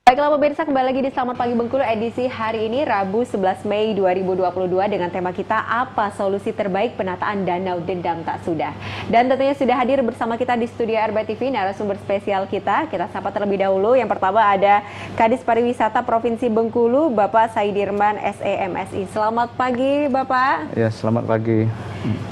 Baiklah pemirsa, kembali lagi di Selamat Pagi Bengkulu edisi hari ini Rabu 11 Mei 2022 dengan tema kita apa solusi terbaik penataan danau dendam tak sudah. Dan tentunya sudah hadir bersama kita di studio RBTV narasumber spesial kita. Kita sapa terlebih dahulu. Yang pertama ada Kadis Pariwisata Provinsi Bengkulu, Bapak Saidirman SEMSI. Selamat pagi Bapak. Ya, selamat pagi.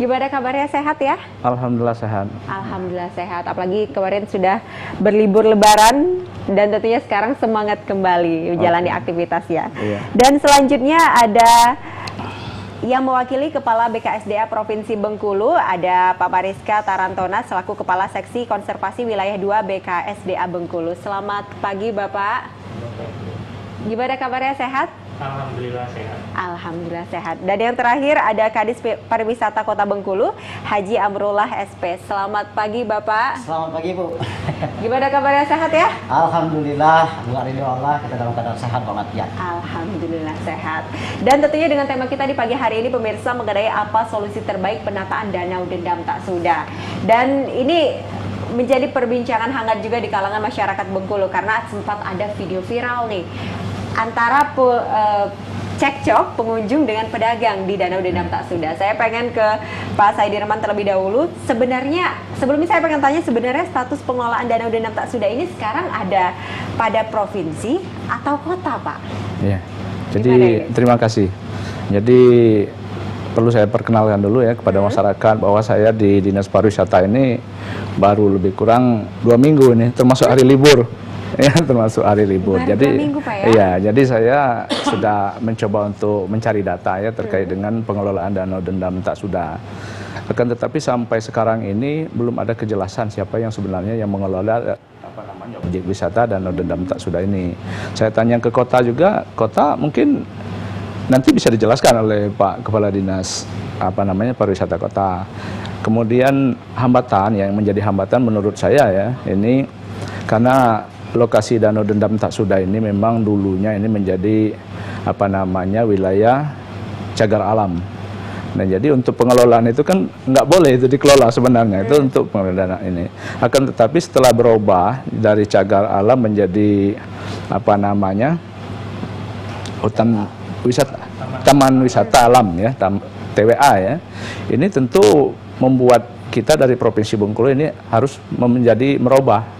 Gimana kabarnya, sehat ya? Alhamdulillah sehat. Alhamdulillah sehat. Apalagi kemarin sudah berlibur lebaran dan tentunya sekarang semangat kembali menjalani aktivitas ya. Iya. Dan selanjutnya ada yang mewakili Kepala BKSDA Provinsi Bengkulu, ada Pak Mariska Tarantona selaku Kepala Seksi Konservasi Wilayah 2 BKSDA Bengkulu. Selamat pagi Bapak. Gimana kabarnya, sehat? Alhamdulillah sehat. Alhamdulillah sehat. Dan yang terakhir ada Kadis Pariwisata Kota Bengkulu, Haji Amrullah SP. Selamat pagi Bapak. Selamat pagi Bu. Gimana kabarnya, sehat ya? Alhamdulillah, luar ridho Allah kita dalam keadaan sehat walafiat. Alhamdulillah sehat. Dan tentunya dengan tema kita di pagi hari ini pemirsa mengenai apa solusi terbaik penataan danau dendam tak sudah. Dan ini menjadi perbincangan hangat juga di kalangan masyarakat Bengkulu karena sempat ada video viral nih antara cekcok pengunjung dengan pedagang di Danau Dendam tak sudah. Saya pengen ke Pak Saidirman terlebih dahulu. Sebenarnya sebelumnya saya pengen tanya, sebenarnya status pengelolaan Danau Dendam tak sudah ini sekarang ada pada provinsi atau kota, Pak? Ya. Jadi terima kasih. Jadi perlu saya perkenalkan dulu ya kepada masyarakat bahwa saya di Dinas Pariwisata ini baru lebih kurang 2 minggu ini, termasuk hari libur. Ya, termasuk hari libur. Baru jadi 2 minggu, Pak, ya? Iya, jadi saya sudah mencoba untuk mencari data ya terkait dengan pengelolaan danau dendam tak sudah. Akan tetapi sampai sekarang ini belum ada kejelasan siapa yang sebenarnya yang mengelola objek wisata danau dendam tak sudah ini. Saya tanya ke kota juga, kota mungkin nanti bisa dijelaskan oleh Pak Kepala Dinas Pariwisata Kota. Kemudian hambatan yang menjadi hambatan menurut saya ya, ini karena lokasi Danau Dendam tak sudah ini memang dulunya ini menjadi wilayah cagar alam. Nah, jadi untuk pengelolaan itu kan nggak boleh itu dikelola sebenarnya, itu untuk pengelolaan ini. Akan tetapi setelah berubah dari cagar alam menjadi hutan wisata, taman wisata alam ya, TWA ya. Ini tentu membuat kita dari Provinsi Bengkulu ini harus merubah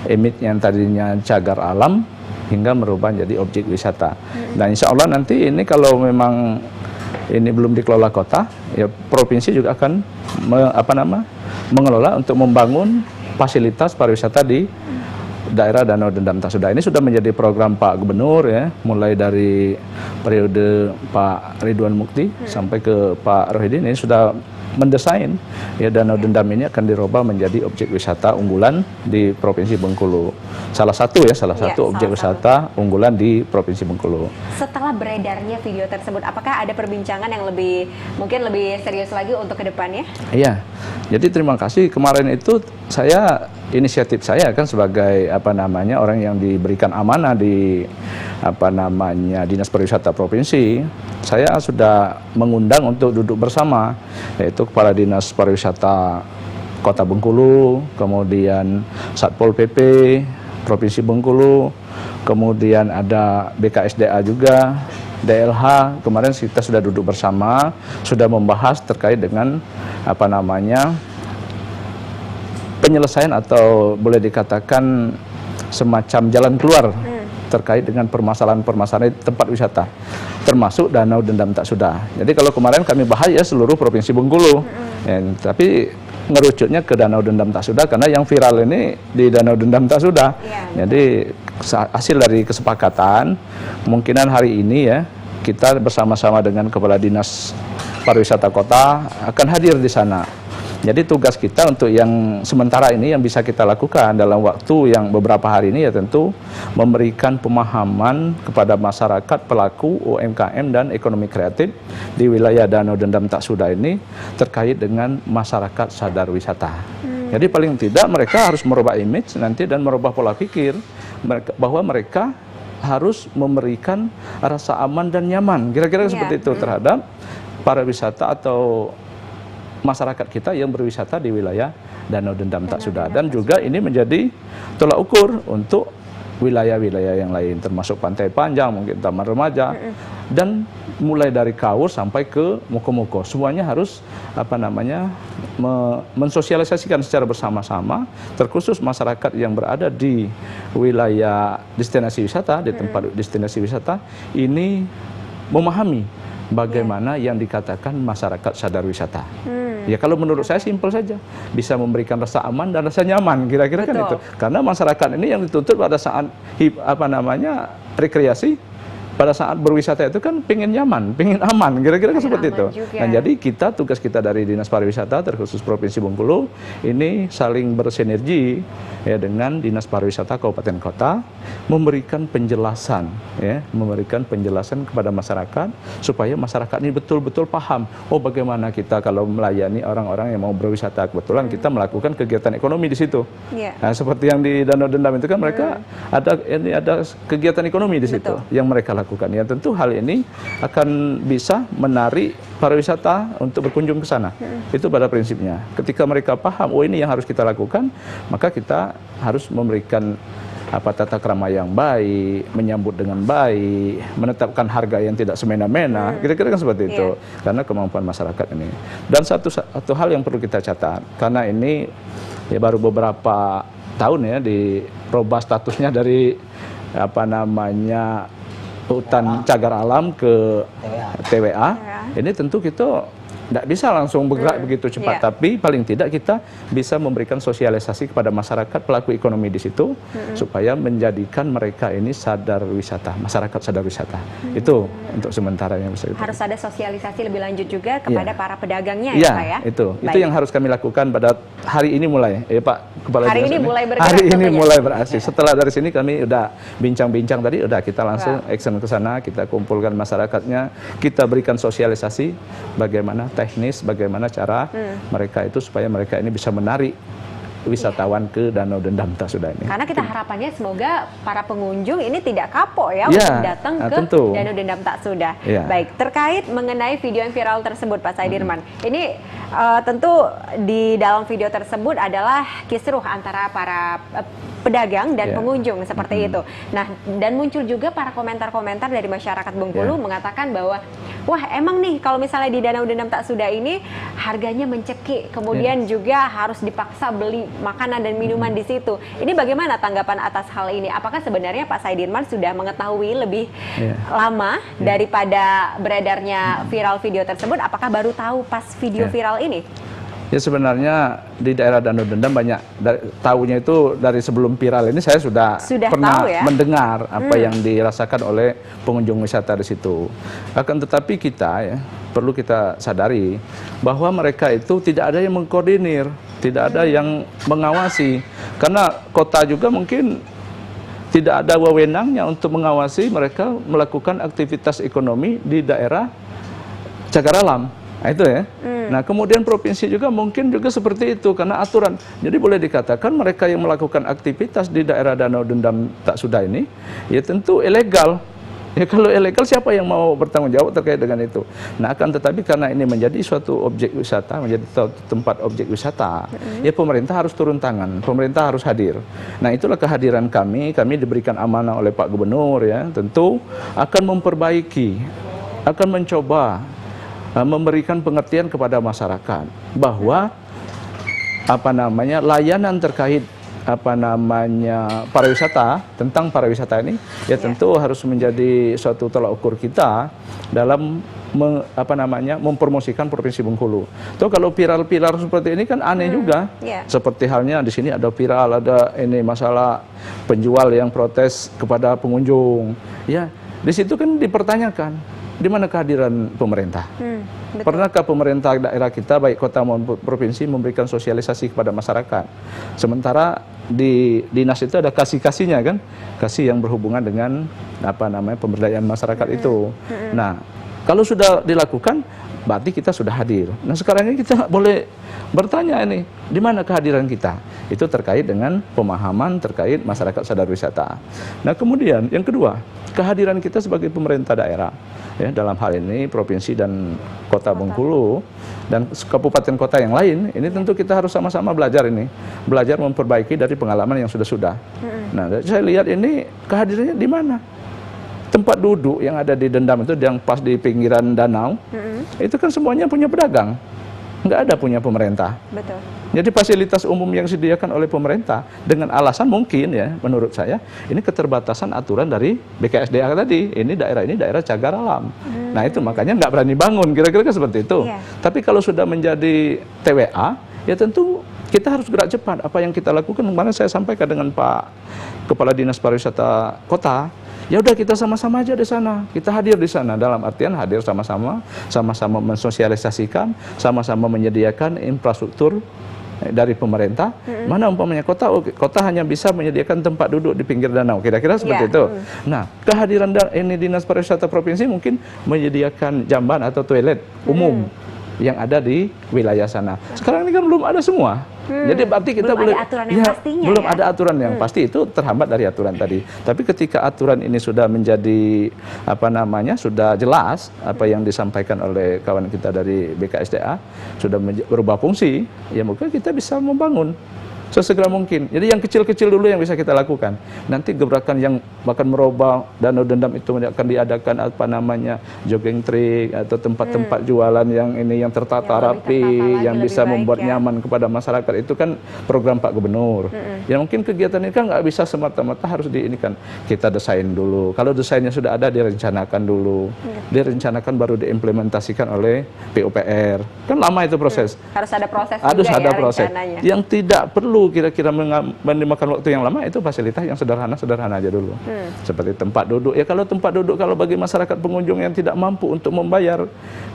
image yang tadinya cagar alam hingga merubah menjadi objek wisata. Dan insya Allah nanti ini kalau memang ini belum dikelola kota, ya provinsi juga akan mengelola untuk membangun fasilitas pariwisata di daerah Danau Dendam tak sudah. Ini sudah menjadi program Pak Gubernur ya, mulai dari periode Pak Ridwan Mukti sampai ke Pak Rohidin, ini sudah mendesain ya Danau Dendam ini akan dirubah menjadi objek wisata unggulan di Provinsi Bengkulu. Salah satu objek wisata unggulan di Provinsi Bengkulu. Setelah beredarnya video tersebut, apakah ada perbincangan yang mungkin lebih serius lagi untuk kedepannya? Iya. Jadi terima kasih, kemarin itu inisiatif saya kan sebagai orang yang diberikan amanah di Dinas Pariwisata Provinsi. Saya sudah mengundang untuk duduk bersama, yaitu Kepala Dinas Pariwisata Kota Bengkulu, kemudian Satpol PP Provinsi Bengkulu, kemudian ada BKSDA juga, DLH. Kemarin kita sudah duduk bersama, sudah membahas terkait dengan penyelesaian atau boleh dikatakan semacam jalan keluar terkait dengan permasalahan-permasalahan tempat wisata, termasuk Danau Dendam tak sudah. Jadi kalau kemarin kami bahas ya seluruh Provinsi Bengkulu, ya, tapi ngerucutnya ke Danau Dendam tak sudah karena yang viral ini di Danau Dendam tak sudah. Jadi hasil dari kesepakatan, kemungkinan hari ini ya kita bersama-sama dengan Kepala Dinas Pariwisata Kota akan hadir di sana. Jadi tugas kita untuk yang sementara ini yang bisa kita lakukan dalam waktu yang beberapa hari ini ya tentu memberikan pemahaman kepada masyarakat pelaku UMKM dan ekonomi kreatif di wilayah Danau Dendam tak sudah ini terkait dengan masyarakat sadar wisata. Jadi paling tidak mereka harus merubah image nanti dan merubah pola pikir bahwa mereka harus memberikan rasa aman dan nyaman, kira-kira seperti itu terhadap para wisata atau masyarakat kita yang berwisata di wilayah Danau Dendam tak sudah. Dan juga ini menjadi tolak ukur untuk wilayah-wilayah yang lain, termasuk Pantai Panjang, mungkin Taman Remaja, dan mulai dari Kaur sampai ke Moko-Moko, semuanya harus mensosialisasikan secara bersama-sama, terkhusus masyarakat yang berada di wilayah destinasi wisata, di tempat destinasi wisata ini memahami bagaimana yang dikatakan masyarakat sadar wisata. Ya kalau menurut saya simpel saja, bisa memberikan rasa aman dan rasa nyaman, kira-kira kan itu. Karena masyarakat ini yang dituntut pada saat rekreasi, pada saat berwisata itu kan pengen nyaman, pengen aman, kira-kira kan seperti itu. Nah jadi tugas kita dari Dinas Pariwisata terkhusus Provinsi Bengkulu ini saling bersinergi ya dengan Dinas Pariwisata Kabupaten Kota, memberikan penjelasan kepada masyarakat supaya masyarakat ini betul-betul paham, oh bagaimana kita kalau melayani orang-orang yang mau berwisata. Kebetulan kita melakukan kegiatan ekonomi di situ. Nah, seperti yang di Danau Dendam itu kan mereka ada kegiatan ekonomi di situ yang mereka lakukan. Ya tentu hal ini akan bisa menarik pariwisata untuk berkunjung ke sana. Itu pada prinsipnya. Ketika mereka paham, oh ini yang harus kita lakukan, maka kita harus memberikan tata krama yang baik, menyambut dengan baik, menetapkan harga yang tidak semena-mena, kira-kira kan seperti itu. Karena kemampuan masyarakat ini. Dan satu hal yang perlu kita catat, karena ini ya baru beberapa tahun ya dirubah statusnya dari hutan cagar alam ke TWA. Ini tentu kita tidak bisa langsung bergerak begitu cepat, tapi paling tidak kita bisa memberikan sosialisasi kepada masyarakat pelaku ekonomi di situ supaya menjadikan mereka ini sadar wisata, masyarakat sadar wisata. Itu untuk sementara yang bisa kita. Harus ada sosialisasi lebih lanjut juga kepada para pedagangnya ya, Pak ya. Itu yang harus kami lakukan pada hari ini mulai. Pak Kepala hari ini mulai bergerak. Hari ini mulai beraksi. Setelah dari sini kami udah bincang-bincang tadi, kita langsung action ke sana, kita kumpulkan masyarakatnya, kita berikan sosialisasi bagaimana teknis, bagaimana cara mereka itu supaya mereka ini bisa menarik wisatawan ke Danau Dendam Tak Sudah ini. Karena kita harapannya semoga para pengunjung ini tidak kapok ya untuk datang ke Danau Dendam Tak Sudah. Baik, terkait mengenai video yang viral tersebut Pak Saidirman, ini tentu di dalam video tersebut adalah kisruh antara para pedagang dan pengunjung seperti itu. Nah, dan muncul juga para komentar-komentar dari masyarakat Bengkulu mengatakan bahwa wah emang nih kalau misalnya di Danau Dendam Tak Sudah ini harganya mencekik, kemudian juga harus dipaksa beli makanan dan minuman di situ. Ini bagaimana tanggapan atas hal ini? Apakah sebenarnya Pak Saidirman sudah mengetahui lebih lama daripada beredarnya viral video tersebut? Apakah baru tahu pas video viral ini? Ya sebenarnya di daerah Danau Dendam banyak tahunya itu dari sebelum viral ini saya sudah pernah mendengar apa yang dirasakan oleh pengunjung wisata di situ. Akan tetapi kita perlu kita sadari bahwa mereka itu tidak ada yang mengkoordinir, tidak ada yang mengawasi. Karena kota juga mungkin tidak ada wewenangnya untuk mengawasi mereka melakukan aktivitas ekonomi di daerah cagar alam. Nah, itu ya. Nah, kemudian provinsi juga mungkin juga seperti itu karena aturan. Jadi boleh dikatakan mereka yang melakukan aktivitas di daerah Danau Dendam Tak Sudah ini ya tentu ilegal. Ya kalau ilegal siapa yang mau bertanggung jawab terkait dengan itu? Nah, akan tetapi karena ini menjadi suatu objek wisata, menjadi tempat objek wisata, ya pemerintah harus turun tangan, pemerintah harus hadir. Nah, itulah kehadiran kami diberikan amanah oleh Pak Gubernur ya, tentu akan memperbaiki, akan mencoba memberikan pengertian kepada masyarakat bahwa layanan terkait pariwisata, tentang pariwisata ini ya tentu harus menjadi suatu tolak ukur kita dalam mempromosikan Provinsi Bengkulu. Tuh kalau viral-viral seperti ini kan aneh juga. Seperti halnya di sini ada viral, ada ini masalah penjual yang protes kepada pengunjung. Ya, di situ kan dipertanyakan di mana kehadiran pemerintah? Pernahkah pemerintah daerah kita, baik kota maupun provinsi, memberikan sosialisasi kepada masyarakat? Sementara di dinas itu ada kasih-kasihnya kan, kasih yang berhubungan dengan pemberdayaan masyarakat itu. Nah, kalau sudah dilakukan, berarti kita sudah hadir. Nah, sekarang ini kita boleh bertanya ini, di mana kehadiran kita? Itu terkait dengan pemahaman terkait masyarakat sadar wisata. Nah, kemudian yang kedua, kehadiran kita sebagai pemerintah daerah, ya, dalam hal ini provinsi dan kota Bengkulu dan kabupaten kota yang lain, ini tentu kita harus sama-sama belajar memperbaiki dari pengalaman yang sudah-sudah. Nah, saya lihat ini kehadirannya di mana? Tempat duduk yang ada di Dendam itu yang pas di pinggiran danau, itu kan semuanya punya pedagang, nggak ada punya pemerintah. Betul. Jadi fasilitas umum yang disediakan oleh pemerintah dengan alasan mungkin ya, menurut saya ini keterbatasan aturan dari BKSDA tadi. Ini daerah cagar alam. Nah itu makanya nggak berani bangun, kira-kira seperti itu. Iya. Tapi kalau sudah menjadi TWA, ya tentu kita harus gerak cepat. Apa yang kita lakukan kemarin saya sampaikan dengan Pak Kepala Dinas Pariwisata Kota. Ya udah kita sama-sama aja di sana, kita hadir di sana, dalam artian hadir sama-sama mensosialisasikan, sama-sama menyediakan infrastruktur dari pemerintah. Mana umpamanya kota hanya bisa menyediakan tempat duduk di pinggir danau, kira-kira seperti itu. Nah, kehadiran ini Dinas Pariwisata Provinsi mungkin menyediakan jamban atau toilet umum yang ada di wilayah sana. Sekarang ini kan belum ada semua. Jadi berarti kita belum ada aturan yang pastinya, belum ya? ada aturan yang pasti, itu terhambat dari aturan tadi. Tapi ketika aturan ini sudah menjadi sudah jelas apa yang disampaikan oleh kawan kita dari BKSDA, sudah berubah fungsi, ya mungkin kita bisa membangun sesegera mungkin. Jadi yang kecil-kecil dulu yang bisa kita lakukan. Nanti gebrakan yang bahkan merubah Danau Dendam itu akan diadakan jogging track atau tempat-tempat jualan yang tertata rapi, yang bisa membuat nyaman kepada masyarakat. Itu kan program Pak Gubernur. Ya mungkin kegiatan ini kan nggak bisa semata-mata harus diinikan. Kita desain dulu. Kalau desainnya sudah ada, direncanakan dulu. Direncanakan baru diimplementasikan oleh PUPR. Kan lama itu proses. Harus ada proses Harus juga ada ya proses. rencananya. Yang tidak perlu kira-kira memakan waktu yang lama, itu fasilitas yang sederhana aja dulu. Seperti tempat duduk. Ya kalau tempat duduk, kalau bagi masyarakat pengunjung yang tidak mampu untuk membayar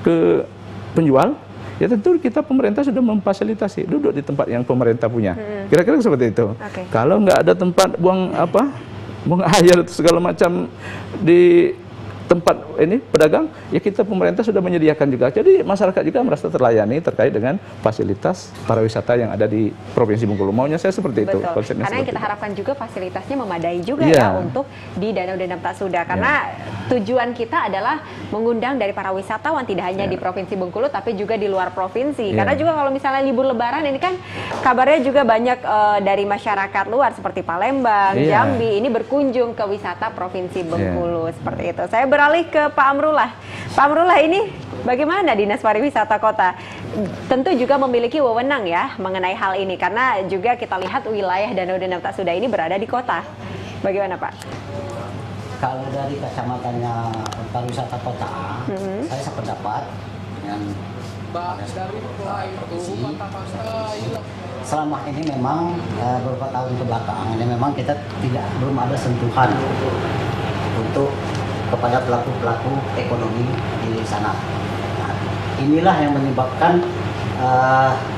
ke penjual, ya tentu kita pemerintah sudah memfasilitasi duduk di tempat yang pemerintah punya. Kira-kira seperti itu. Kalau nggak ada tempat buang air segala macam di tempat ini pedagang, ya kita pemerintah sudah menyediakan juga. Jadi masyarakat juga merasa terlayani terkait dengan fasilitas pariwisata yang ada di Provinsi Bengkulu. Maunya saya seperti itu. Karena yang kita harapkan juga fasilitasnya memadai juga ya untuk di Danau Dendam Tak Suda. Karena tujuan kita adalah mengundang dari para wisatawan tidak hanya di Provinsi Bengkulu tapi juga di luar provinsi. Karena juga kalau misalnya libur Lebaran ini kan kabarnya juga banyak dari masyarakat luar seperti Palembang, Jambi ini berkunjung ke wisata Provinsi Bengkulu seperti itu. Saya beralih ke Pak Amrullah. Pak Amrullah, ini bagaimana Dinas Pariwisata Kota? Tentu juga memiliki wewenang ya mengenai hal ini, karena juga kita lihat wilayah Danau Dendam Tak Suda ini berada di kota. Bagaimana Pak? Kalau dari kacamatanya pariwisata kota, saya sependapat dengan selama ini memang beberapa tahun ke belakang ini memang kita belum ada sentuhan untuk kepada pelaku-pelaku ekonomi di sana. Nah, inilah yang menyebabkan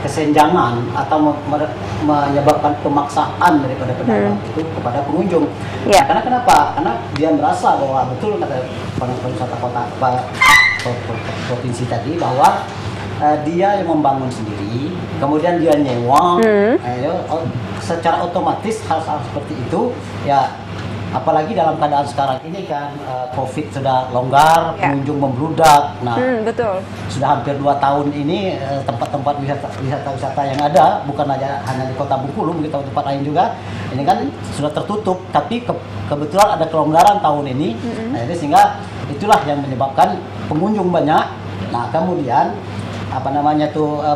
kesenjangan atau menyebabkan pemaksaan daripada pedagang itu kepada pengunjung. Karena kenapa? Karena dia merasa bahwa betul kata pariwisata kota provinsi tadi bahwa dia yang membangun sendiri, kemudian dia nyewa, secara otomatis hal-hal seperti itu ya. Apalagi dalam keadaan sekarang ini kan COVID sudah longgar, pengunjung membludak. Nah, betul. Sudah hampir 2 tahun ini tempat-tempat wisata yang ada bukan hanya di Kota Bengkulu, begitu tempat lain juga. Ini kan sudah tertutup, tapi kebetulan ada kelonggaran tahun ini. Nah, jadi sehingga itulah yang menyebabkan pengunjung banyak. Nah, kemudian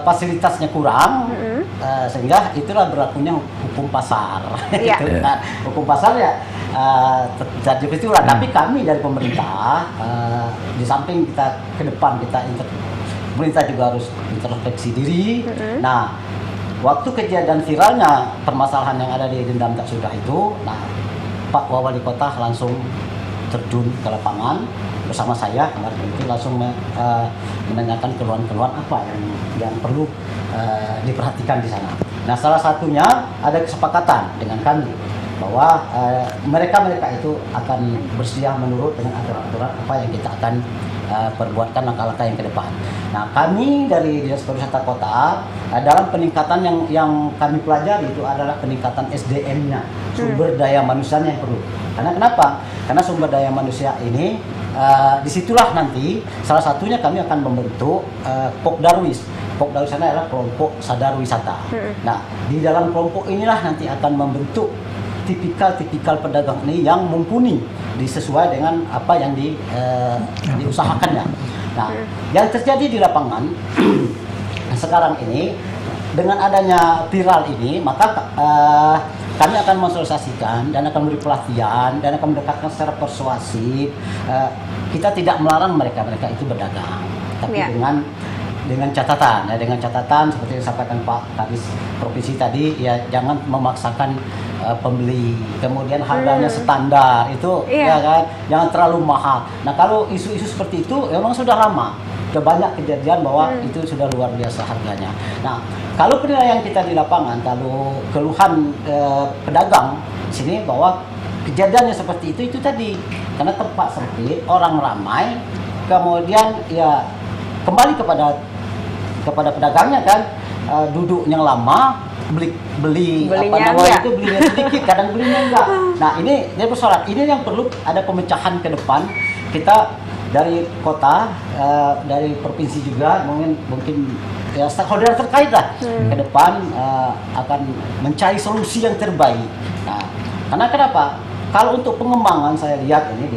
fasilitasnya kurang, sehingga itulah berlakunya hukum pasar. Gitu kan. Hukum pasar ya terjadi itulah. Tapi kami dari pemerintah, di samping kita ke depan pemerintah juga harus introspeksi diri. Nah, waktu kejadian viralnya permasalahan yang ada di Dendam Tak Suda itu, nah Pak Wali Kota langsung terjun ke lapangan bersama saya kemarin itu, langsung menanyakan keluhan-keluhan apa yang perlu diperhatikan di sana. Nah, salah satunya ada kesepakatan dengan kami bahwa mereka itu akan bersedia menurut dengan aturan-aturan apa yang kita akan perbuatkan langkah-langkah yang ke depan. Nah, kami dari Dinas Pariwisata Kota dalam peningkatan yang kami pelajari itu adalah peningkatan SDM-nya, sumber daya manusianya yang perlu. Karena kenapa? Karena sumber daya manusia ini disitulah nanti salah satunya kami akan membentuk Pokdarwis. Pokdarwis adalah kelompok sadar wisata. Nah, di dalam kelompok inilah nanti akan membentuk tipikal pedagang ini yang mumpuni disesuai dengan apa yang diusahakannya. Nah, yang terjadi di lapangan sekarang ini dengan adanya viral ini, maka kami akan mensosialisasikan dan akan memberi pelatihan dan akan mendekatkan secara persuasif. Kita tidak melarang mereka itu berdagang, tapi dengan catatan seperti yang disampaikan Pak Kadis Provinsi tadi, ya jangan memaksakan pembeli, kemudian harganya standar itu, ya kan, jangan terlalu mahal. Nah, kalau isu-isu seperti itu memang sudah lama, sudah banyak kejadian bahwa itu sudah luar biasa harganya. Nah, kalau penilaian kita di lapangan, kalau keluhan pedagang sini bahwa kejadiannya seperti itu tadi, karena tempat sempit, orang ramai, kemudian ya kembali kepada pedagangnya kan, duduknya lama, belinya sedikit, kadang belinya enggak. Nah, ini persoalan. Ini yang perlu ada pemecahan ke depan. Kita dari kota, dari provinsi juga mungkin ya stakeholder terkait lah ke depan akan mencari solusi yang terbaik. Nah, karena kenapa? Kalau untuk pengembangan saya lihat ini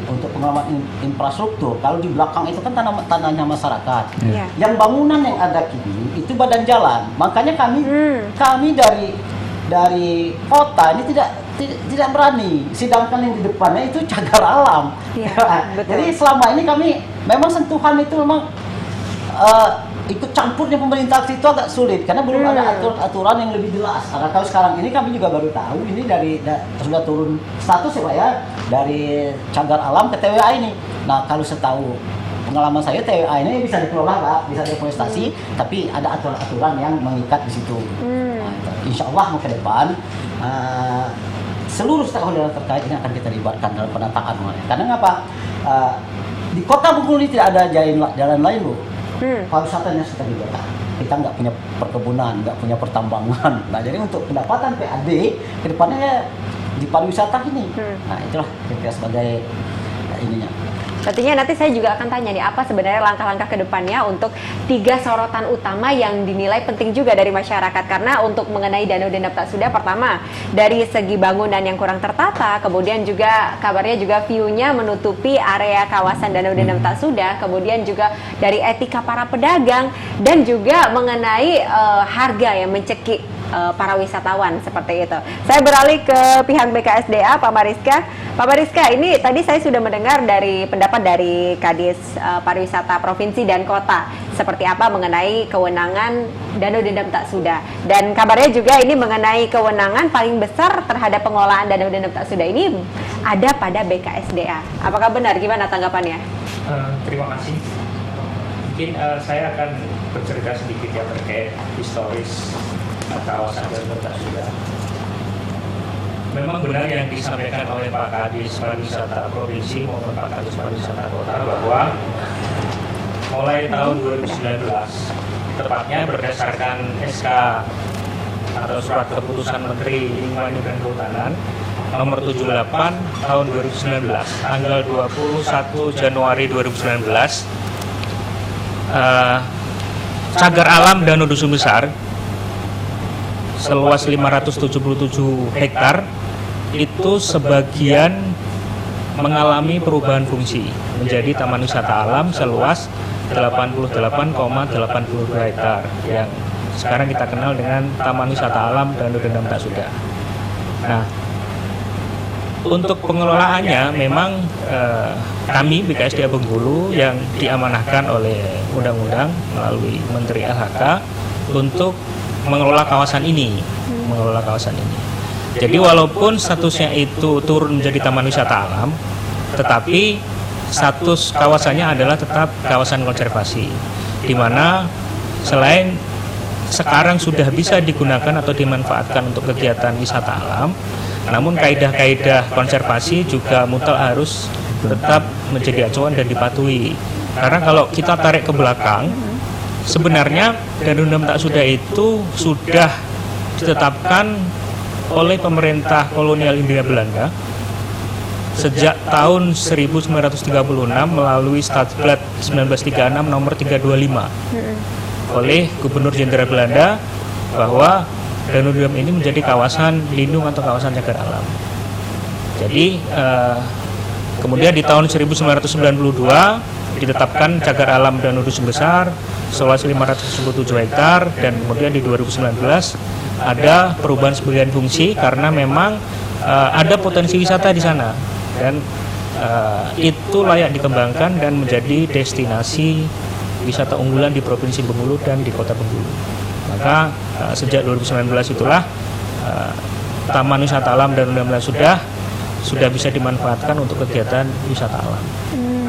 untuk pengembangan infrastruktur, kalau di belakang itu kan tanahnya masyarakat. Yang bangunan yang ada kini itu badan jalan. Makanya kami dari kota ini tidak berani. Sedangkan yang di depannya itu cagar alam. Jadi selama ini kami memang sentuhan itu memang ikut campurnya pemerintah itu agak sulit karena belum ada aturan yang lebih jelas. Karena kalau sekarang ini kami juga baru tahu ini sudah turun status ya Pak ya, dari cagar alam ke TWA ini. Nah, kalau setahu pengalaman saya TWA ini bisa dikelola Pak, bisa deforestasi, tapi ada aturan-aturan yang mengikat di situ. Nah, insya Allah ke depan seluruh stakeholder terkait ini akan kita libatkan dalam penataan. Karena apa? Di kota Bengkulu ini tidak ada jalan lain Bu. Pariwisatanya sudah dibata. Kita nggak punya perkebunan, nggak punya pertambangan. Nah, jadi untuk pendapatan PAD ke depannya ya di pariwisata ini. Nah, itulah kira-kira sebagai ininya. Artinya nanti saya juga akan tanya nih, apa sebenarnya langkah-langkah ke depannya untuk 3 sorotan utama yang dinilai penting juga dari masyarakat. Karena untuk mengenai Danau Dendam Tak Suda, pertama dari segi bangunan yang kurang tertata, kemudian juga kabarnya juga view-nya menutupi area kawasan Danau Dendam Tak Suda, kemudian juga dari etika para pedagang, dan juga mengenai harga yang mencekik para wisatawan seperti itu. Saya beralih ke pihak BKSDA, Pak Mariska. Pak Mariska, ini tadi saya sudah mendengar dari pendapat dari Kadis Pariwisata Provinsi dan Kota seperti apa mengenai kewenangan Danau Dendam Tak Suda. Dan kabarnya juga ini mengenai kewenangan paling besar terhadap pengelolaan Danau Dendam Tak Suda ini ada pada BKSDA. Apakah benar? Gimana tanggapannya? Terima kasih. Mungkin saya akan bercerita sedikit ya terkait historis kawasan Danau Tak Suda. Memang benar yang disampaikan oleh Pak Kadis Pariwisata Provinsi maupun Pak Kadis Pariwisata Kota bahwa mulai tahun 2019, tepatnya berdasarkan SK atau Surat Keputusan Menteri Lingkungan Hidup dan Kehutanan nomor 78 tahun 2019, tanggal 21 Januari 2019, cagar alam Danau Dusun Besar seluas 577 hektar itu sebagian mengalami perubahan fungsi menjadi taman wisata alam seluas 88,82 hektar yang sekarang kita kenal dengan Taman Wisata Alam Danau Dendam Tak Suda. Nah, untuk pengelolaannya memang kami BKSDA Bengkulu yang diamanahkan oleh undang-undang melalui Menteri LHK untuk mengelola kawasan ini, Jadi walaupun statusnya itu turun menjadi taman wisata alam, tetapi status kawasannya adalah tetap kawasan konservasi, di mana selain sekarang sudah bisa digunakan atau dimanfaatkan untuk kegiatan wisata alam, namun kaidah-kaidah konservasi juga mutlak harus tetap menjadi acuan dan dipatuhi. Karena kalau kita tarik ke belakang, sebenarnya Danau Dendam Tak Suda itu sudah ditetapkan oleh pemerintah kolonial Hindia Belanda sejak tahun 1936 melalui Stadsblad 1936 nomor 325 oleh Gubernur Jenderal Belanda bahwa Danau Dendam ini menjadi kawasan lindung atau kawasan cagar alam. Jadi kemudian di tahun 1992 ditetapkan cagar alam Danau Dusun Besar seluas 567 hektar, dan kemudian di 2019 ada perubahan sebagian fungsi karena memang ada potensi wisata di sana, dan itu layak dikembangkan dan menjadi destinasi wisata unggulan di Provinsi Bengkulu dan di Kota Bengkulu. Maka sejak 2019 itulah Taman Wisata Alam Danau Dendam Tak Suda sudah bisa dimanfaatkan untuk kegiatan wisata alam.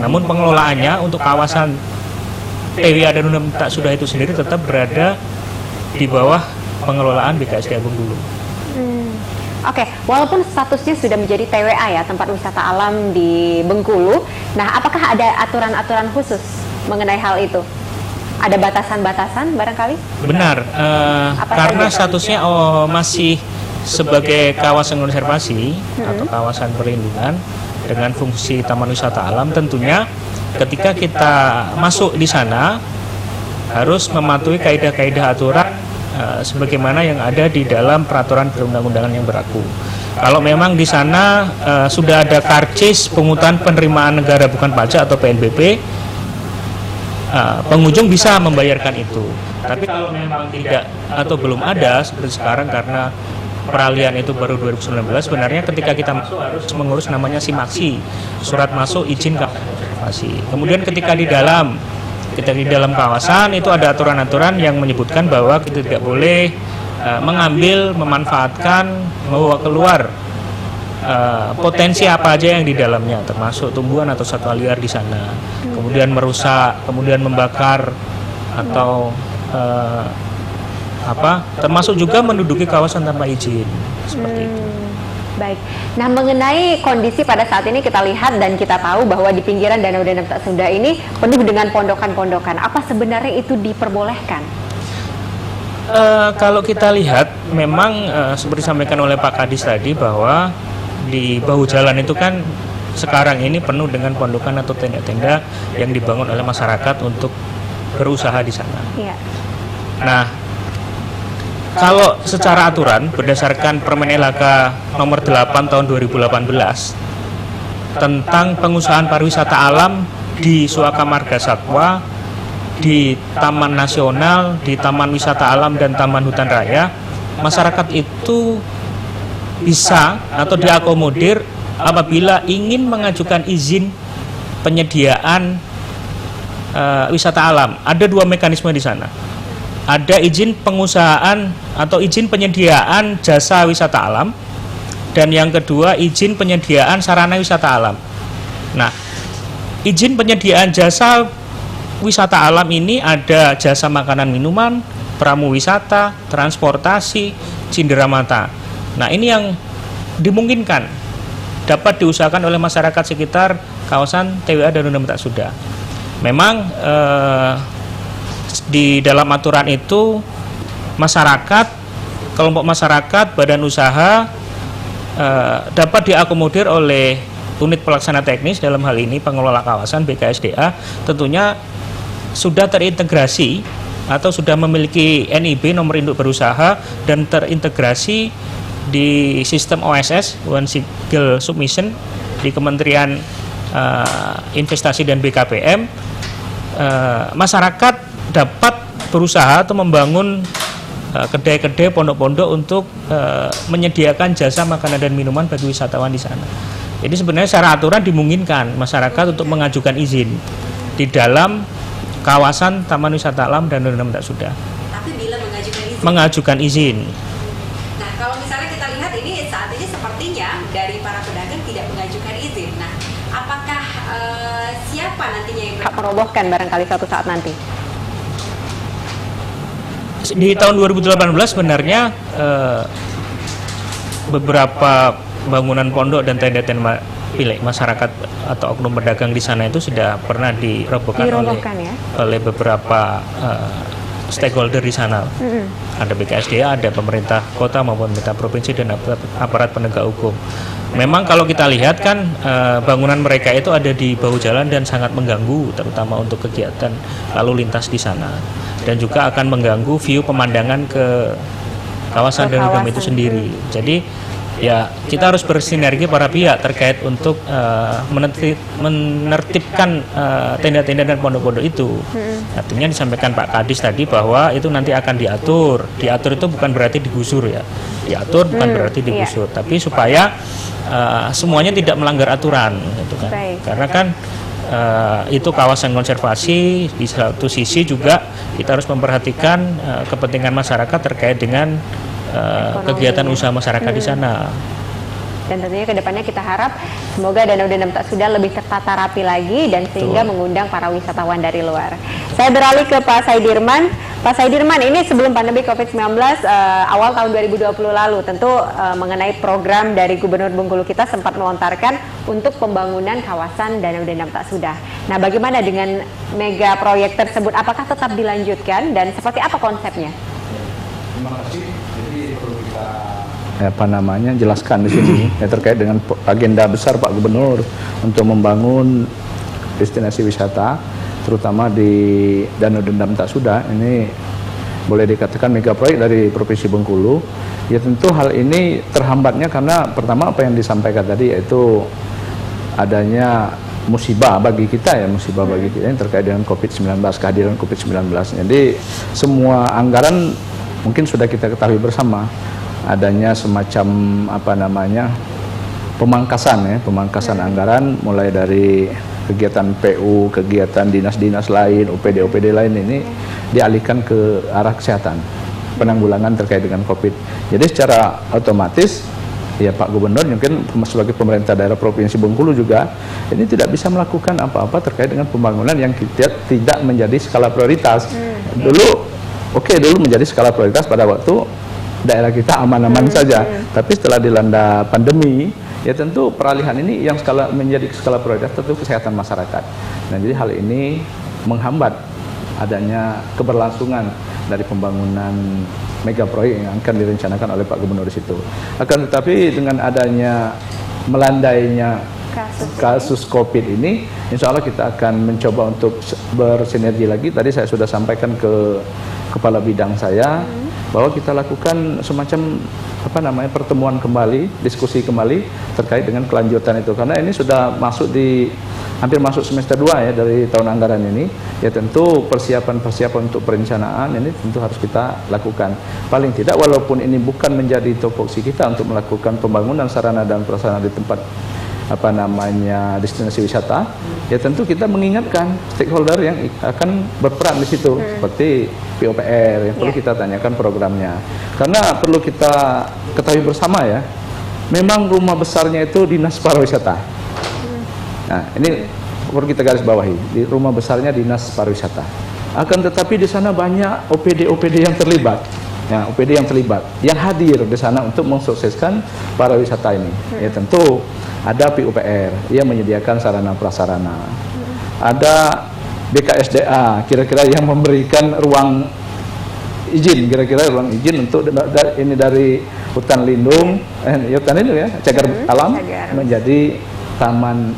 Namun pengelolaannya untuk kawasan TWA Danau Dendam Tak Suda itu sendiri tetap berada di bawah pengelolaan BKSDA Bengkulu. Oke, walaupun statusnya sudah menjadi TWA ya, tempat wisata alam di Bengkulu. Nah, apakah ada aturan-aturan khusus mengenai hal itu? Ada batasan-batasan barangkali? Benar, karena statusnya masih sebagai kawasan konservasi atau kawasan perlindungan dengan fungsi taman wisata alam, tentunya ketika kita masuk di sana harus mematuhi kaidah-kaidah aturan sebagaimana yang ada di dalam peraturan perundang-undangan yang berlaku. Kalau memang di sana sudah ada karcis pungutan penerimaan negara bukan pajak atau PNBP, pengunjung bisa membayarkan itu. Tapi kalau memang tidak atau belum ada seperti sekarang karena peralihan itu baru 2019, sebenarnya ketika kita masuk harus mengurus namanya SIMAKSI, surat masuk izin konservasi. Kemudian ketika di dalam kawasan itu ada aturan-aturan yang menyebutkan bahwa kita tidak boleh mengambil, memanfaatkan, membawa keluar potensi apa aja yang di dalamnya, termasuk tumbuhan atau satwa liar di sana. Kemudian merusak, kemudian membakar atau termasuk juga menduduki kawasan tanpa izin seperti itu. Baik. Nah, mengenai kondisi pada saat ini kita lihat dan kita tahu bahwa di pinggiran Danau Dendam Tak Suda ini penuh dengan pondokan-pondokan. Apa sebenarnya itu diperbolehkan? Kalau kita lihat, memang seperti disampaikan oleh Pak Kadis tadi bahwa di bahu jalan itu kan sekarang ini penuh dengan pondokan atau tenda-tenda yang dibangun oleh masyarakat untuk berusaha di sana. Iya. Nah, kalau secara aturan berdasarkan Permen LHK nomor 8 tahun 2018 tentang pengusahaan pariwisata alam di Suaka Marga Satwa, di Taman Nasional, di Taman Wisata Alam dan Taman Hutan Raya, masyarakat itu bisa atau diakomodir apabila ingin mengajukan izin penyediaan wisata alam. Ada dua mekanisme di sana. Ada izin pengusahaan atau izin penyediaan jasa wisata alam, dan yang kedua izin penyediaan sarana wisata alam. Nah, izin penyediaan jasa wisata alam ini ada jasa makanan minuman, pramu wisata, transportasi, cindera mata. Nah, ini yang dimungkinkan dapat diusahakan oleh masyarakat sekitar kawasan TWA Danau Dendam Tak Suda. Memang di dalam aturan itu masyarakat, kelompok masyarakat, badan usaha dapat diakomodir oleh unit pelaksana teknis, dalam hal ini pengelola kawasan BKSDA, tentunya sudah terintegrasi atau sudah memiliki NIB, nomor induk berusaha, dan terintegrasi di sistem OSS, One Single Submission, di Kementerian Investasi dan BKPM. Masyarakat dapat berusaha atau membangun kedai-kedai, pondok-pondok untuk menyediakan jasa makanan dan minuman bagi wisatawan di sana. Jadi sebenarnya secara aturan dimungkinkan masyarakat untuk mengajukan izin di dalam kawasan Taman Wisata Alam Danau Dendam Tak Suda. Tapi bila mengajukan izin? Mengajukan izin. Nah, kalau misalnya kita lihat ini saat ini sepertinya dari para pedagang tidak mengajukan izin. Nah, apakah siapa nantinya yang akan merobohkan barangkali suatu saat nanti? Di tahun 2018 sebenarnya beberapa bangunan pondok dan tenda-tenda pemilik masyarakat atau oknum pedagang di sana itu sudah pernah dirobohkan ya? oleh beberapa stakeholder di sana. Ada BKSDA, ada pemerintah kota maupun pemerintah provinsi dan aparat penegak hukum. Memang kalau kita lihat kan bangunan mereka itu ada di bahu jalan dan sangat mengganggu, terutama untuk kegiatan lalu lintas di sana, dan juga akan mengganggu view pemandangan ke kawasan Danau Dendam itu sendiri. Jadi ya kita harus bersinergi para pihak terkait untuk menertibkan tenda-tenda dan pondok-pondok itu. Artinya disampaikan Pak Kadis tadi bahwa itu nanti akan diatur. Diatur itu bukan berarti digusur ya. Diatur bukan berarti digusur, tapi supaya semuanya tidak melanggar aturan, gitu kan. Karena kan itu kawasan konservasi, di satu sisi juga kita harus memperhatikan kepentingan masyarakat terkait dengan kegiatan usaha masyarakat di sana. Dan tentunya kedepannya kita harap semoga Danau Dendam Tak Sudar lebih tertata rapi lagi dan sehingga mengundang para wisatawan dari luar. Saya beralih ke Pak Saidirman. Pak Saidirman, ini sebelum pandemi COVID-19 awal tahun 2020 lalu tentu mengenai program dari Gubernur Bengkulu kita sempat melontarkan untuk pembangunan kawasan Danau Dendam Tak Sudar. Nah, bagaimana dengan mega proyek tersebut? Apakah tetap dilanjutkan dan seperti apa konsepnya? Terima kasih. Jadi perlu kita jelaskan di sini terkait dengan agenda besar Pak Gubernur untuk membangun destinasi wisata, terutama di Danau Dendam Tak Sudar. Ini boleh dikatakan mega proyek dari Provinsi Bengkulu. Ya tentu hal ini terhambatnya karena pertama apa yang disampaikan tadi, yaitu adanya musibah bagi kita yang terkait dengan COVID-19, kehadiran COVID-19. Jadi semua anggaran mungkin sudah kita ketahui bersama, adanya semacam pemangkasan anggaran mulai dari kegiatan PU, kegiatan dinas-dinas lain, OPD lain ini dialihkan ke arah kesehatan, penanggulangan terkait dengan COVID. Jadi secara otomatis ya Pak Gubernur mungkin sebagai pemerintah daerah Provinsi Bengkulu juga ini tidak bisa melakukan apa-apa terkait dengan pembangunan yang tidak menjadi skala prioritas. Dulu menjadi skala prioritas pada waktu daerah kita aman-aman saja. Tapi setelah dilanda pandemi, ya tentu peralihan ini yang menjadi skala prioritas tentu kesehatan masyarakat. Nah, jadi hal ini menghambat adanya keberlangsungan dari pembangunan mega proyek yang akan direncanakan oleh Pak Gubernur di situ. Akan tetapi dengan adanya melandainya kasus COVID ini, insya Allah kita akan mencoba untuk bersinergi lagi. Tadi saya sudah sampaikan ke kepala bidang saya bahwa kita lakukan semacam pertemuan kembali, diskusi kembali terkait dengan kelanjutan itu, karena ini sudah hampir masuk semester 2 ya dari tahun anggaran ini. Ya tentu persiapan untuk perencanaan ini tentu harus kita lakukan. Paling tidak walaupun ini bukan menjadi tupoksi kita untuk melakukan pembangunan sarana dan prasarana di tempat destinasi wisata, ya tentu kita mengingatkan stakeholder yang akan berperan di situ, seperti PUPR yang perlu kita tanyakan programnya, karena perlu kita ketahui bersama ya, memang rumah besarnya itu Dinas Pariwisata. Nah, ini perlu kita garis bawahi, di rumah besarnya Dinas Pariwisata. Akan tetapi di sana banyak OPD yang terlibat. Nah, OPD yang terlibat, yang hadir di sana untuk mensukseskan pariwisata ini. Ya tentu ada PUPR yang menyediakan sarana prasarana. Ada BKSDA kira-kira yang memberikan ruang izin, untuk ini dari hutan lindung, cagar alam menjadi taman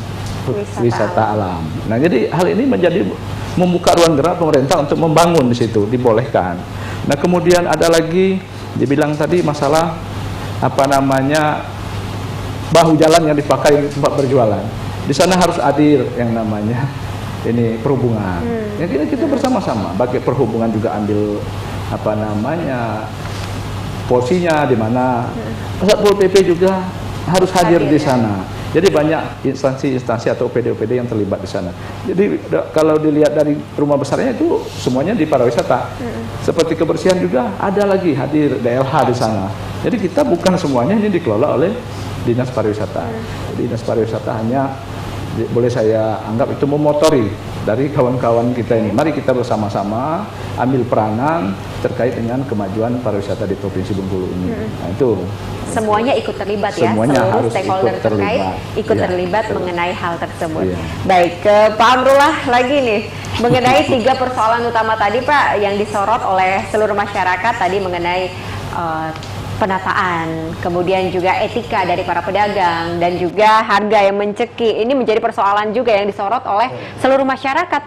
wisata alam. Nah, jadi hal ini membuka ruang gerak pemerintah untuk membangun di situ, dibolehkan. Nah, kemudian ada lagi dibilang tadi masalah bahu jalan yang dipakai tempat berjualan. Di sana harus hadir yang namanya ini perhubungan. Ya kita bersama-sama, bagi perhubungan juga ambil porsinya di mana. Satpol PP juga harus hadir di sana. Jadi banyak instansi-instansi atau OPD yang terlibat di sana. Jadi kalau dilihat dari rumah besarnya itu semuanya di pariwisata. Seperti kebersihan juga ada lagi hadir DLH di sana. Jadi kita bukan semuanya ini dikelola oleh Dinas Pariwisata. Jadi Dinas Pariwisata hanya boleh saya anggap itu memotori dari kawan-kawan kita ini. Mari kita bersama-sama ambil peranan terkait dengan kemajuan pariwisata di Provinsi Bengkulu ini. Nah, itu semuanya ikut terlibat ya, semuanya seluruh harus stakeholder ikut terkait terlibat. ikut Iya, terlibat betul. mengenai hal tersebut. Iya. Baik, ke Pak Amrullah lagi nih mengenai 3 persoalan utama tadi Pak yang disorot oleh seluruh masyarakat tadi mengenai penataan, kemudian juga etika dari para pedagang dan juga harga yang mencekik. Ini menjadi persoalan juga yang disorot oleh seluruh masyarakat,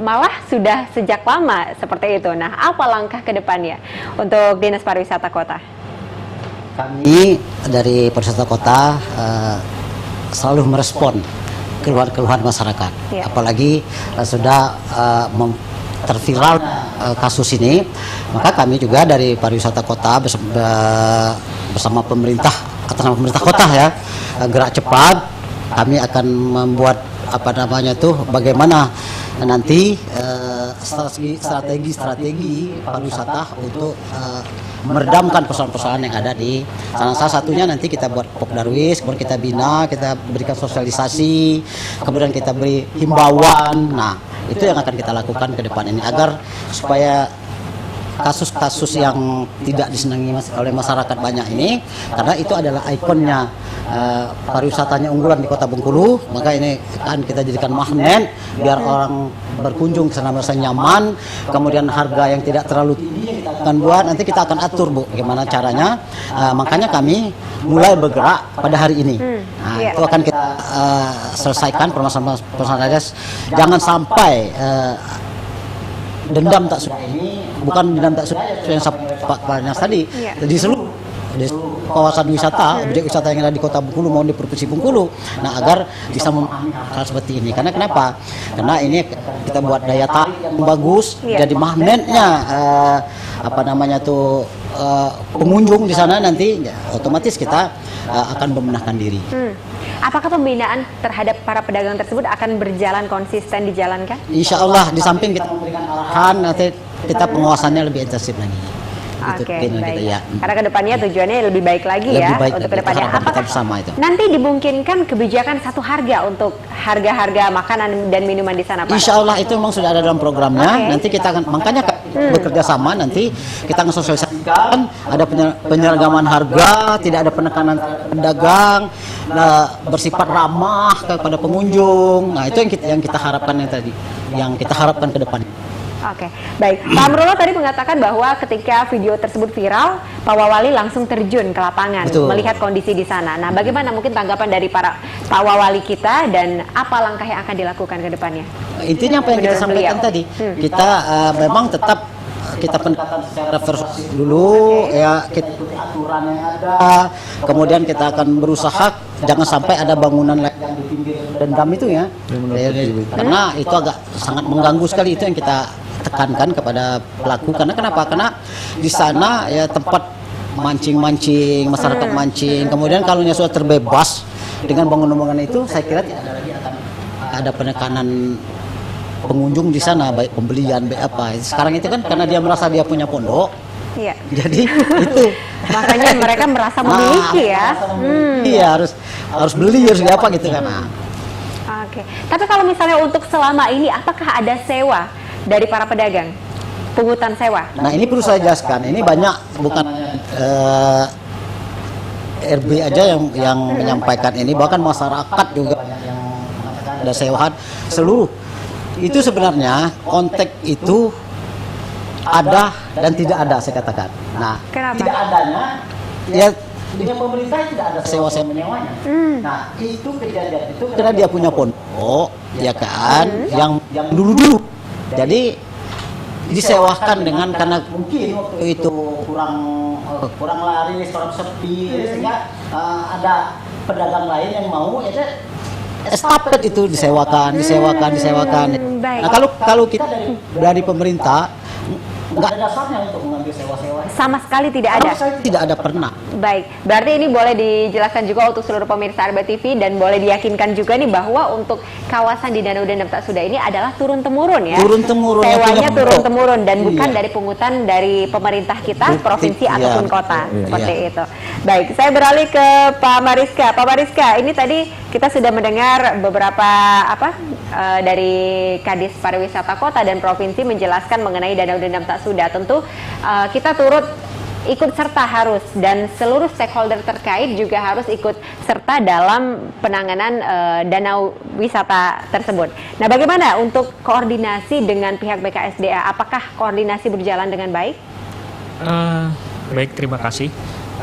malah sudah sejak lama seperti itu. Nah, apa langkah ke depannya untuk Dinas Pariwisata Kota? Kami dari Pariwisata Kota selalu merespon keluhan-keluhan masyarakat, Ya. apalagi sudah terviral kasus ini, maka kami juga dari Pariwisata Kota bersama pemerintah, atas nama pemerintah kota ya, gerak cepat. Kami akan membuat bagaimana nanti strategi pariwisata untuk meredamkan persoalan-persoalan yang ada di sana. Salah satunya nanti kita buat Pokdarwis, kemudian kita bina, kita berikan sosialisasi, kemudian kita beri himbauan. Nah, itu yang akan kita lakukan ke depan ini agar supaya kasus-kasus yang tidak disenangi oleh masyarakat banyak ini, karena itu adalah ikonnya pariwisatanya unggulan di Kota Bengkulu, maka ini kan kita jadikan magnet biar orang berkunjung ke sana merasa nyaman. Kemudian harga yang tidak terlalu tinggi kita akan buat, nanti kita akan atur Bu gimana caranya. Makanya kami mulai bergerak pada hari ini. Nah, Iya. itu akan kita selesaikan permasalahan. Jangan sampai dendam tak sudah ini, bukan dendam tak sudah yang Pak Panas tadi, Iya. di seluruh kawasan wisata, objek wisata yang ada di Kota Bengkulu maupun di Provinsi Bengkulu. Nah, agar bisa memahami hal seperti ini. Karena kenapa? Karena ini kita buat daya tarik yang bagus, Iya. jadi magnetnya pengunjung di sana nanti, ya, otomatis kita akan membenahkan diri. Apakah pembinaan terhadap para pedagang tersebut akan berjalan konsisten dijalankan? Insya Allah di samping kita memberikan arahan, nanti kita pengawasannya lebih intensif lagi. Itu Oke, keinginan baik. kita, ya. Karena kedepannya tujuannya lebih baik lagi Lebih ya baik untuk lagi. kedepannya. Harapan kita Apakah bersama itu. nanti dimungkinkan kebijakan satu harga untuk harga-harga makanan dan minuman di sana, Pak? Insya Allah itu memang sudah ada dalam programnya. Oke. Nanti kita akan, makanya bekerja sama, nanti kita akan sosialisasikan, ada penyeragaman harga, tidak ada penekanan pedagang, bersifat ramah kepada pengunjung. Nah, itu yang kita harapkan yang kita harapkan ke depan. Oke, baik. Pak Amrullah tadi mengatakan bahwa ketika video tersebut viral, Pak Wawali langsung terjun ke lapangan Betul. melihat kondisi di sana. Nah, bagaimana mungkin tanggapan dari para Pak Wawali kita dan apa langkah yang akan dilakukan ke depannya? Intinya apa yang kita Menurut sampaikan beliau. tadi, kita memang tetap kita pendekatan secara persuasif dulu, ya kita ikuti aturan yang ada, kemudian kita akan berusaha jangan sampai ada bangunan lain yang di pinggir dendam itu ya, karena itu agak sangat mengganggu sekali. Itu yang kita tekankan kepada pelaku. Karena kenapa? Karena di sana ya tempat mancing-mancing, masyarakat mancing. Kemudian kalau sudah terbebas dengan bangunan-bangunan itu, saya kira tidak ada lagi akan ada penekanan pengunjung di sana, baik pembelian, baik apa. Sekarang itu kan karena dia merasa dia punya pondok, Iya. jadi itu. Makanya mereka merasa memiliki ya. Iya, harus beli, harus apa gitu kan. Nah, Oke. Tapi kalau misalnya untuk selama ini, apakah ada sewa dari para pedagang? Pungutan sewa? Nah, ini perlu saya jelaskan. Ini banyak, bukan RB aja yang menyampaikan ini, bahkan masyarakat juga banyak yang mengatakan ada sewaan seluruh. Itu sebenarnya konteks itu ada dan tidak ada, saya katakan. Nah, Kenapa? tidak adanya ya dengan pemerintah tidak ada sewa-sewa menyewanya. Nah, itu kejadian itu karena dia punya pondok, ya kan, yang dulu-dulu. Jadi disewakan dengan, karena mungkin waktu itu kurang laris, kurang sepi, sehingga ada pedagang lain yang mau, ya estafet itu disewakan. Baik. Nah, kalau kita dari pemerintah nggak ada dasarnya untuk mengambil sewa-sewa. Sama sekali tidak ada? Tidak ada pernah. Baik, berarti ini boleh dijelaskan juga untuk seluruh pemirsa RB TV dan boleh diyakinkan juga nih bahwa untuk kawasan di Danau Dendam Tak Sudah ini adalah turun-temurun ya? Turun-temurun, yang Sewanya punya turun-temurun dan bukan Iya. dari pungutan dari pemerintah kita, provinsi Iya, ataupun betul. kota, Iya. seperti Iya. itu. Baik, saya beralih ke Pak Mariska. Pak Mariska, ini tadi kita sudah mendengar beberapa dari Kadis Pariwisata Kota dan Provinsi menjelaskan mengenai Danau Dendam Tak Sudah. Tentu kita turut ikut serta harus, dan seluruh stakeholder terkait juga harus ikut serta dalam penanganan danau wisata tersebut. Nah, bagaimana untuk koordinasi dengan pihak BKSDA? Apakah koordinasi berjalan dengan baik? Baik, terima kasih.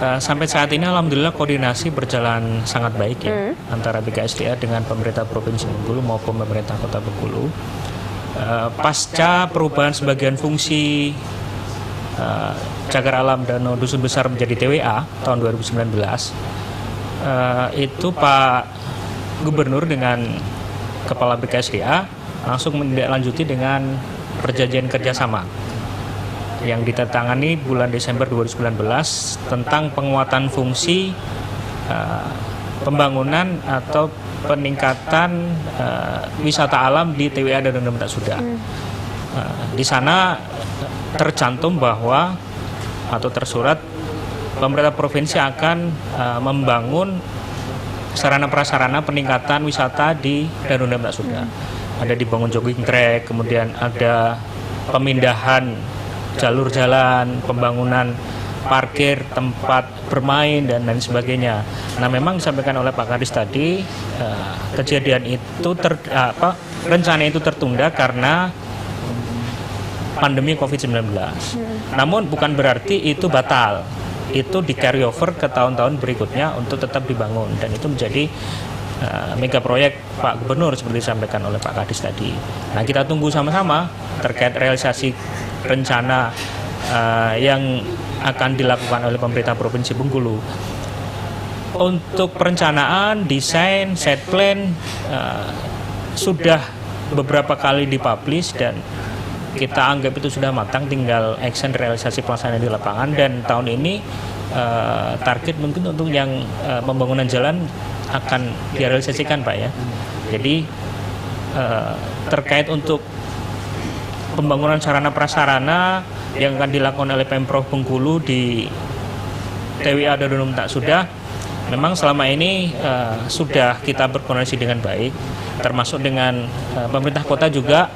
Sampai saat ini alhamdulillah koordinasi berjalan sangat baik ya, antara BKSDA dengan pemerintah Provinsi Bengkulu maupun pemerintah Kota Bengkulu. Pasca perubahan sebagian fungsi Cagar Alam Danau Dusun Besar menjadi TWA tahun 2019, itu Pak Gubernur dengan Kepala BKSDA langsung menindaklanjuti dengan perjanjian kerjasama yang ditandatangani bulan Desember 2019 tentang penguatan fungsi pembangunan atau peningkatan wisata alam di TWA Danau Dendam Tak Sudah. Di sana tercantum bahwa atau tersurat pemerintah provinsi akan membangun sarana prasarana peningkatan wisata di Danau Dendam Tak Sudah. Ada dibangun jogging track, kemudian ada pemindahan jalur jalan, pembangunan parkir, tempat bermain dan lain sebagainya. Nah, memang disampaikan oleh Pak Kadis tadi, kejadian itu rencana itu tertunda karena pandemi COVID-19. Namun bukan berarti itu batal. Itu di carry over ke tahun-tahun berikutnya untuk tetap dibangun, dan itu menjadi mega proyek Pak Gubernur seperti disampaikan oleh Pak Kadis tadi. Nah, kita tunggu sama-sama terkait realisasi rencana yang akan dilakukan oleh pemerintah Provinsi Bengkulu. Untuk perencanaan, desain, set plan sudah beberapa kali dipublish dan kita anggap itu sudah matang, tinggal action realisasi pelaksanaan di lapangan. Dan tahun ini target mungkin untuk yang pembangunan jalan akan direalisasikan, Pak ya. Jadi terkait untuk pembangunan sarana prasarana yang akan dilakukan oleh Pemprov Bengkulu di TWA Danau Dendam Tak Sudah, memang selama ini sudah kita berkoordinasi dengan baik, termasuk dengan pemerintah kota juga,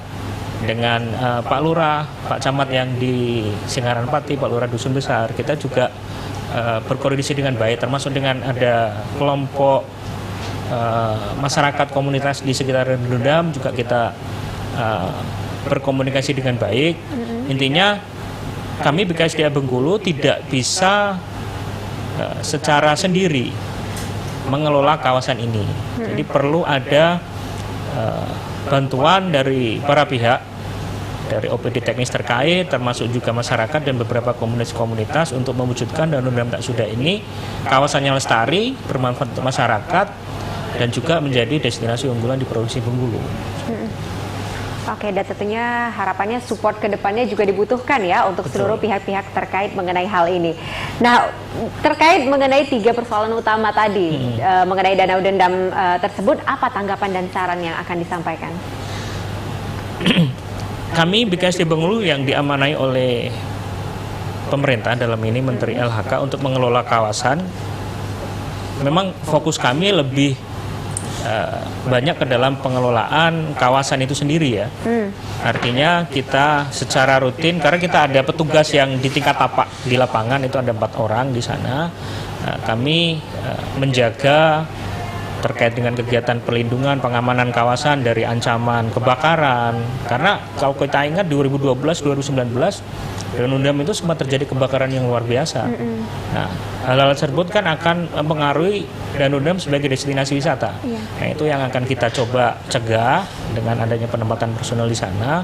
dengan Pak Lurah, Pak Camat yang di Singgaran Pati, Pak Lurah Dusun Besar. Kita juga berkoordinasi dengan baik, termasuk dengan ada kelompok masyarakat komunitas di sekitar Danau Dendam juga kita berkomunikasi dengan baik. Intinya kami BKSDA Bengkulu tidak bisa secara sendiri mengelola kawasan ini. Jadi perlu ada bantuan dari para pihak, dari OPD teknis terkait, termasuk juga masyarakat dan beberapa komunitas untuk mewujudkan Danau Dendam Tak Sudah ini kawasannya lestari, bermanfaat untuk masyarakat, dan juga menjadi destinasi unggulan di Provinsi Bengkulu. Oke, dan tentunya harapannya support ke depannya juga dibutuhkan ya untuk seluruh pihak-pihak terkait mengenai hal ini. Nah, terkait mengenai 3 persoalan utama tadi, mengenai Danau Dendam tersebut, apa tanggapan dan saran yang akan disampaikan? Kami BKSDA Bengkulu yang diamanai oleh pemerintah, dalam ini Menteri LHK, untuk mengelola kawasan, memang fokus kami lebih banyak ke dalam pengelolaan kawasan itu sendiri ya. Artinya kita secara rutin, karena kita ada petugas yang di tingkat tapak di lapangan, itu ada 4 orang di sana. Kami menjaga terkait dengan kegiatan perlindungan, pengamanan kawasan dari ancaman kebakaran. Karena kalau kita ingat 2012-2019 Danau Dendam itu sempat terjadi kebakaran yang luar biasa. Nah, hal-hal tersebut kan akan mempengaruhi Danau Dendam sebagai destinasi wisata. Nah, itu yang akan kita coba cegah dengan adanya penempatan personel di sana.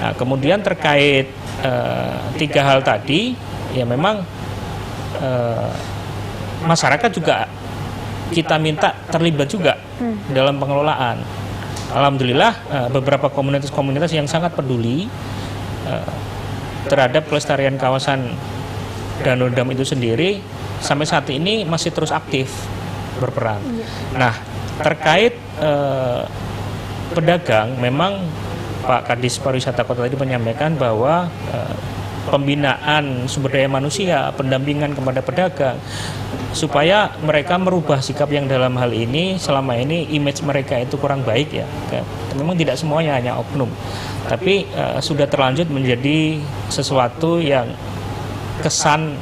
Nah, kemudian terkait 3 hal tadi, ya memang masyarakat juga kita minta terlibat juga dalam pengelolaan. Alhamdulillah beberapa komunitas-komunitas yang sangat peduli terhadap pelestarian kawasan Danau Dendam itu sendiri sampai saat ini masih terus aktif berperan. Nah, terkait pedagang, memang Pak Kadis Pariwisata Kota tadi menyampaikan bahwa pembinaan sumber daya manusia, pendampingan kepada pedagang supaya mereka merubah sikap yang dalam hal ini selama ini image mereka itu kurang baik ya. Memang tidak semuanya hanya oknum, tapi sudah terlanjut menjadi sesuatu yang kesan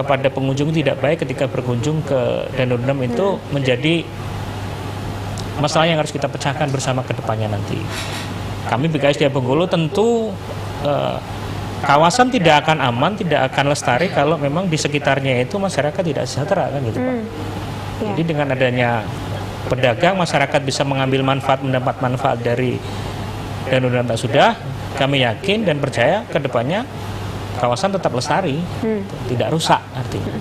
kepada pengunjung tidak baik ketika berkunjung ke Danau Dendam itu menjadi masalah yang harus kita pecahkan bersama ke depannya nanti. Kami BKSDA Bengkulu tentu kawasan tidak akan aman, tidak akan lestari kalau memang di sekitarnya itu masyarakat tidak sejahtera kan gitu Pak. Jadi dengan adanya pedagang, masyarakat bisa mengambil manfaat, mendapat manfaat dari Danau Dendam Tak Sudah. Kami yakin dan percaya ke depannya kawasan tetap lestari, tidak rusak artinya.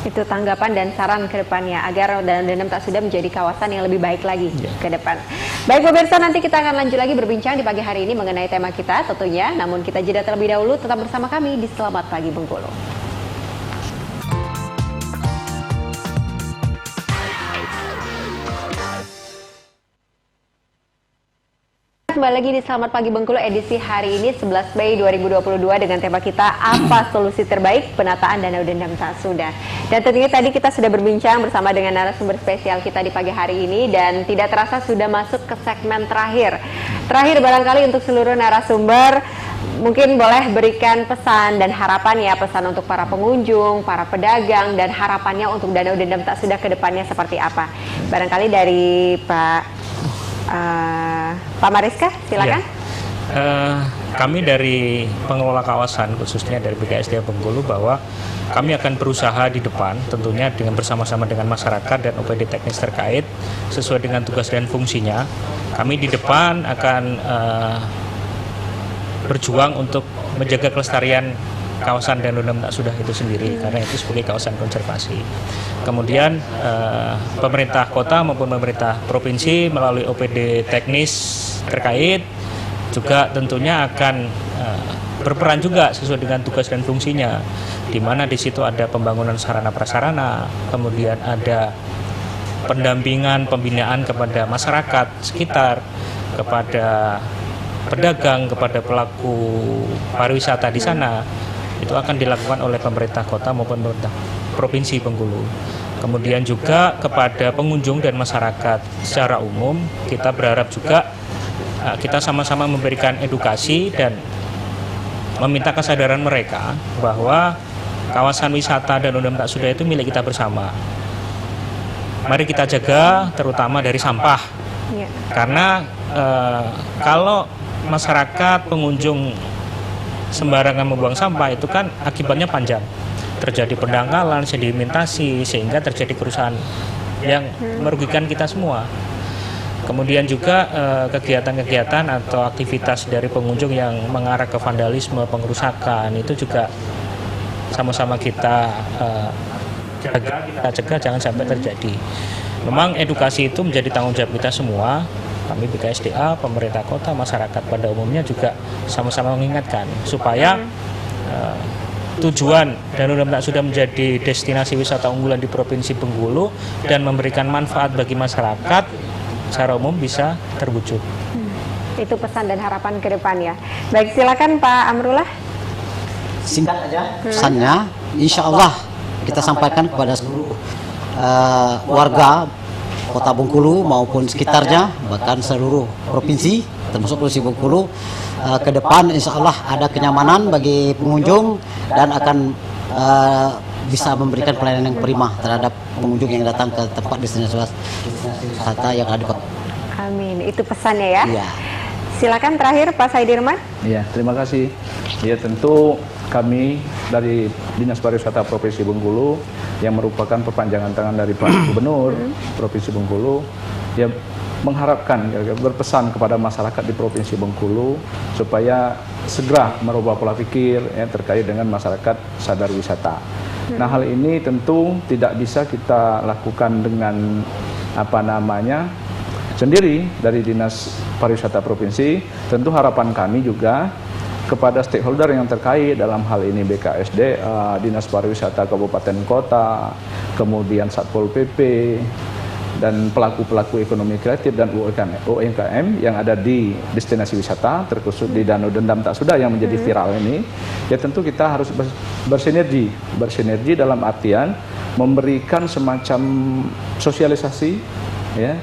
Itu tanggapan dan saran ke depannya agar Danau Dendam Tak Sudah menjadi kawasan yang lebih baik lagi ke depan. Baik pemirsa, nanti kita akan lanjut lagi berbincang di pagi hari ini mengenai tema kita tentunya. Namun kita jeda terlebih dahulu, tetap bersama kami di Selamat Pagi Bengkulu. Kembali lagi di Selamat Pagi Bengkulu edisi hari ini 11 Mei 2022 dengan tema kita apa solusi terbaik penataan Danau Dendam Tak Sudah. Dan tentunya tadi kita sudah berbincang bersama dengan narasumber spesial kita di pagi hari ini dan tidak terasa sudah masuk ke segmen terakhir. Terakhir barangkali untuk seluruh narasumber mungkin boleh berikan pesan dan harapan ya, pesan untuk para pengunjung, para pedagang dan harapannya untuk Danau Dendam Tak Sudah ke depannya seperti apa. Barangkali dari Pak Mariska, silakan. Ya. Kami dari pengelola kawasan, khususnya dari BKSDA Bengkulu, bahwa kami akan berusaha di depan, tentunya dengan bersama-sama dengan masyarakat dan OPD teknis terkait, sesuai dengan tugas dan fungsinya. Kami di depan akan berjuang untuk menjaga kelestarian kawasan Danau Dendam Tak Sudah itu sendiri, karena itu sebagai kawasan konservasi. Kemudian pemerintah kota maupun pemerintah provinsi melalui OPD teknis terkait juga tentunya akan berperan juga sesuai dengan tugas dan fungsinya, di mana di situ ada pembangunan sarana prasarana, kemudian ada pendampingan pembinaan kepada masyarakat sekitar, kepada pedagang, kepada pelaku pariwisata di sana. Itu akan dilakukan oleh pemerintah kota maupun pemerintah provinsi Bengkulu. Kemudian juga kepada pengunjung dan masyarakat secara umum, kita berharap juga kita sama-sama memberikan edukasi dan meminta kesadaran mereka bahwa kawasan wisata Danau Dendam Tak Sudah itu milik kita bersama. Mari kita jaga terutama dari sampah. Karena kalau masyarakat, pengunjung sembarangan membuang sampah itu kan akibatnya panjang, terjadi pendangkalan, sedimentasi, sehingga terjadi kerusakan yang merugikan kita semua. Kemudian juga kegiatan-kegiatan atau aktivitas dari pengunjung yang mengarah ke vandalisme, pengerusakan itu juga sama-sama kita cegah jangan sampai terjadi. Memang edukasi itu menjadi tanggung jawab kita semua. Kami BKSDA, pemerintah kota, masyarakat pada umumnya juga sama-sama mengingatkan supaya tujuan Danau Dendam Tak Sudah menjadi destinasi wisata unggulan di Provinsi Bengkulu dan memberikan manfaat bagi masyarakat secara umum bisa terwujud. Itu pesan dan harapan ke depan ya. Baik, silakan Pak Amrullah. Singkat aja pesannya, insya Allah kita sampaikan kepada seluruh warga Kota Bengkulu maupun sekitarnya, bahkan seluruh provinsi termasuk Provinsi Bengkulu, ke depan insya Allah ada kenyamanan bagi pengunjung dan akan bisa memberikan pelayanan yang prima terhadap pengunjung yang datang ke tempat destinasi wisata yang ada di kota. Amin, itu pesannya ya. Iya. Silakan terakhir Pak Saidirman. Iya, terima kasih. Ya tentu kami dari Dinas Pariwisata Provinsi Bengkulu yang merupakan perpanjangan tangan dari Pak Gubernur Provinsi Bengkulu, ya mengharapkan, berpesan kepada masyarakat di Provinsi Bengkulu supaya segera merubah pola pikir ya, terkait dengan masyarakat sadar wisata. Nah, hal ini tentu tidak bisa kita lakukan dengan sendiri dari Dinas Pariwisata Provinsi. Tentu harapan kami juga kepada stakeholder yang terkait dalam hal ini BKSD, Dinas Pariwisata Kabupaten Kota, kemudian Satpol PP, dan pelaku-pelaku ekonomi kreatif dan UMKM yang ada di destinasi wisata, terkhusus di Danau Dendam Tak Sudah yang menjadi viral ini, ya tentu kita harus bersinergi dalam artian memberikan semacam sosialisasi, ya,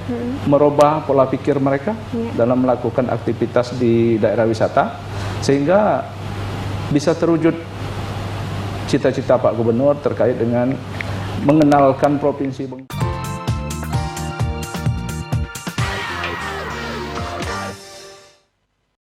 merubah pola pikir mereka dalam melakukan aktivitas di daerah wisata, sehingga bisa terwujud cita-cita Pak Gubernur terkait dengan mengenalkan Provinsi Bengkulu.